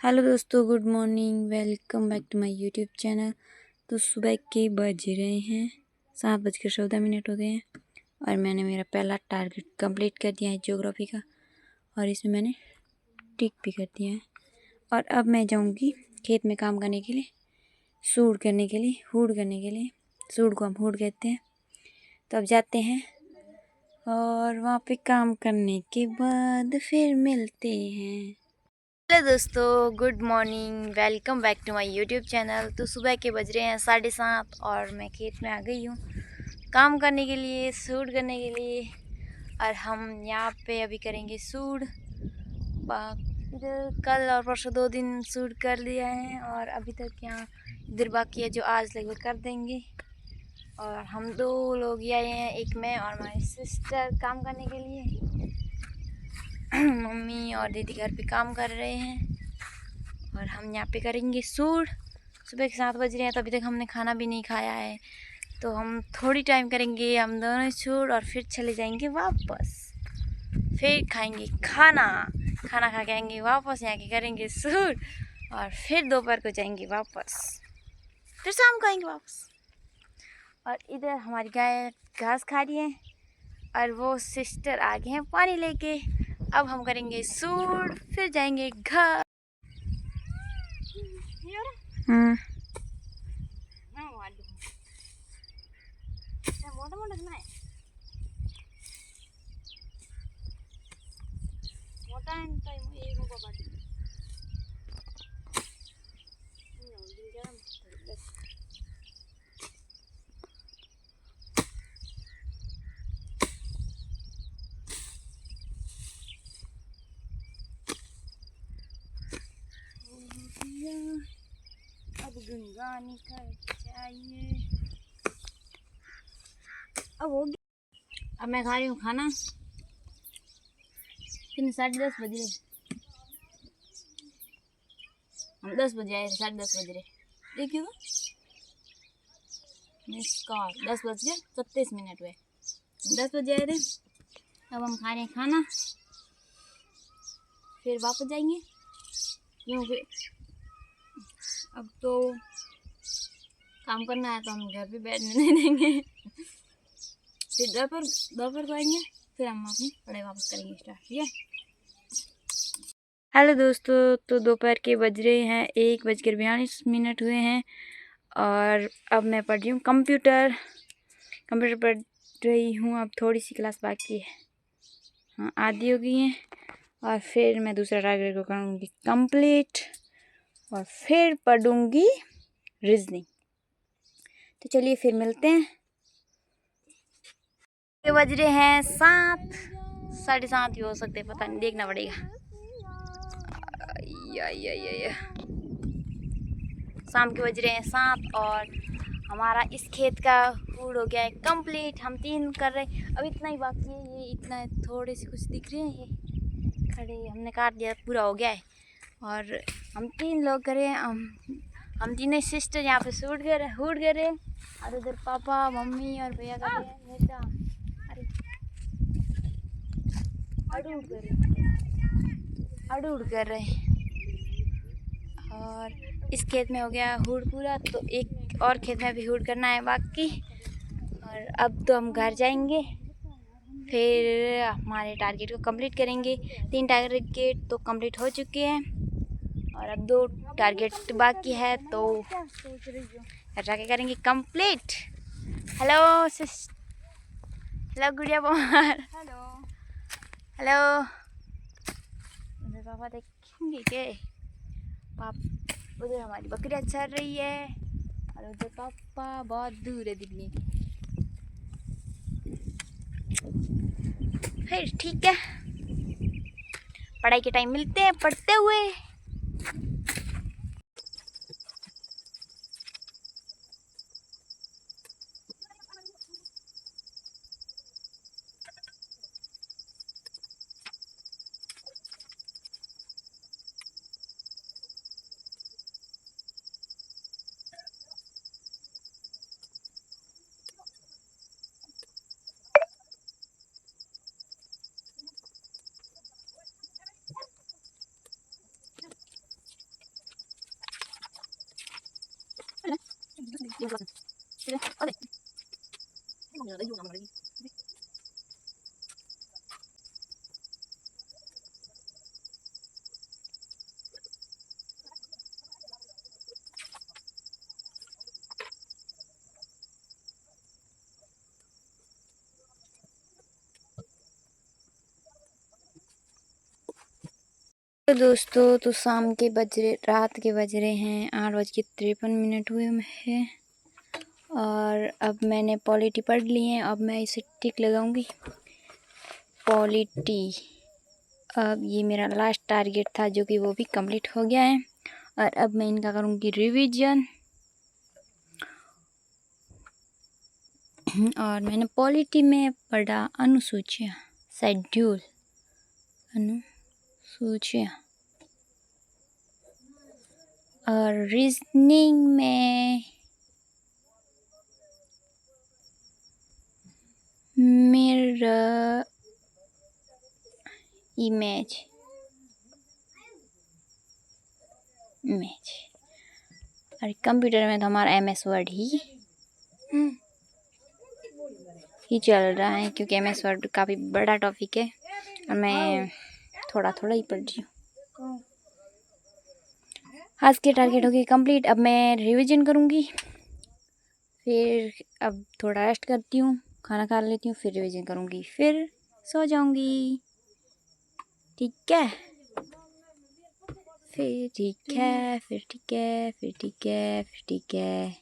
Hello दोस्तों, good morning. Welcome back to my YouTube channel. तो सुबह के बज रहे हैं 7:14 हो गए हैं और मैंने मेरा पहला टारगेट कंप्लीट कर दिया है ज्योग्राफी का, और इसमें मैंने टिक भी कर दिया है। और अब मैं जाऊंगी खेत में काम करने के लिए, सूड करने के लिए, हूड करने के लिए। सूड को हम हूड कहते हैं। तो अब जाते हैं और वहाँ पे काम करने के बाद फिर मिलते हैं। हेलो दोस्तों, good morning. Welcome back to my YouTube channel. तो सुबह के बज रहे हैं 7:30 और मैं खेत में आ गई हूँ काम करने के लिए, सूड करने के लिए। और हम यहाँ पे अभी करेंगे सूड। इधर कल और परसों 2 दिन सूड कर लिया है और अभी तक यहाँ इधर बाकी है जो आज लगभग कर देंगे। और हम 2 लोग ही आए हैं, एक मैं और हमारी सिस्टर काम करने के लिए। मम्मी और दीदी घर पे काम कर रहे हैं और हम यहाँ पे करेंगे सूड। सुबह के 7 बज रहे हैं तो अभी तक हमने खाना भी नहीं खाया है, तो हम थोड़ी टाइम करेंगे हम दोनों सूड और फिर चले जाएंगे वापस। फिर खाएंगे खाना खा के आएंगे वापस, यहाँ के करेंगे सूड और फिर दोपहर को जाएंगे वापस, फिर शाम को आएंगे वापस। और इधर हमारी गाय घास खा रही है और वो सिस्टर आगे हैं पानी लेके। अब हम करेंगे सूड, फिर जाएंगे घर। अब गंगा निकल चाहिए। अब हो गया। अब मैं खा रही हूँ खाना। कितने 10:30 बज रहे। हम 10 बजे आए, 10:30 बज रहे। देखिए वो मिस कॉल 10:27 हुए। 10 बजे आए थे। अब हम खा रहे हैं खाना, फिर वापस जाएंगे क्योंकि अब तो काम करना है, तो हम घर पे बैठने नहीं देंगे। फिर दोपहर को आएंगे, फिर हम अपनी पढ़ाई वापस करेंगे स्टार्ट। ठीक है। हेलो दोस्तों, तो दोपहर के बज रहे हैं 1:42 हुए हैं और अब मैं पढ़ रही हूँ कंप्यूटर पढ़ रही हूँ। अब थोड़ी सी क्लास बाकी है, हाँ आधी हो गई है। और फिर मैं दूसरा टारगेट को करूँगी कंप्लीट और फिर पढ़ूँगी रीजनिंग। तो चलिए फिर मिलते हैं। ये बज रहे हैं 7, 7:30 ही हो सकते, पता नहीं, देखना पड़ेगा। या शाम के बज रहे हैं 7 और हमारा इस खेत का फूड हो गया है कंप्लीट। हम 3 कर रहे हैं, अब इतना ही बाकी है। ये इतना थोड़े से कुछ दिख रहे हैं, ये खड़े हमने काट दिया, पूरा हो गया है। और हम 3 लोग कर रहे हैं। हम तीनों सिस्टर यहाँ पे हूड कर रहे हैं और उधर पापा मम्मी और भैया कर रहे हैं बेटा। अरे अड़ूड कर रहे हैं। और इस खेत में हो गया हूड पूरा, तो एक और खेत में भी हूड करना है बाकी। और अब तो हम घर जाएंगे, फिर हमारे टारगेट को कंप्लीट करेंगे। 3 टारगेट तो कंप्लीट हो चुके हैं और अब 2 टारगेट बाकी है, तो घर जाके करेंगे कंप्लीट। हेलो हेलो गुड़िया पवार। हेलो पापा देखेंगे के उधर हमारी बकरियाँ चल रही है और उधर पापा बहुत दूर है दिखने की। फिर ठीक है, पढ़ाई के टाइम मिलते हैं पढ़ते हुए। तो दोस्तों, तो शाम के रात के बज रहे हैं 8:53 हुए हैं। और अब मैंने पॉलिटी पढ़ ली है। अब मैं इसे टिक लगाऊंगी। पॉलिटी, अब ये मेरा लास्ट टारगेट था जो कि वो भी कंप्लीट हो गया है। और अब मैं इनका करूंगी रिवीजन। और मैंने पॉलिटी में पढ़ा अनुसूचियाँ, शेड्यूल, अनुसूचियाँ। और रीजनिंग में मिरर इमेज और कंप्यूटर में तो हमारा MS वर्ड ही चल रहा है, क्योंकि MS वर्ड काफ़ी बड़ा टॉपिक है और मैं थोड़ा थोड़ा ही पढ़ रही हूँ। आज के टारगेट हो गए कंप्लीट। अब मैं रिवीजन करूँगी, फिर अब थोड़ा रेस्ट करती हूँ, खाना खा लेती हूँ, फिर रिवीजन करूँगी, फिर सो जाऊँगी। ठीक है, फिर ठीक है, फिर ठीक है, फिर ठीक है, फिर ठीक है।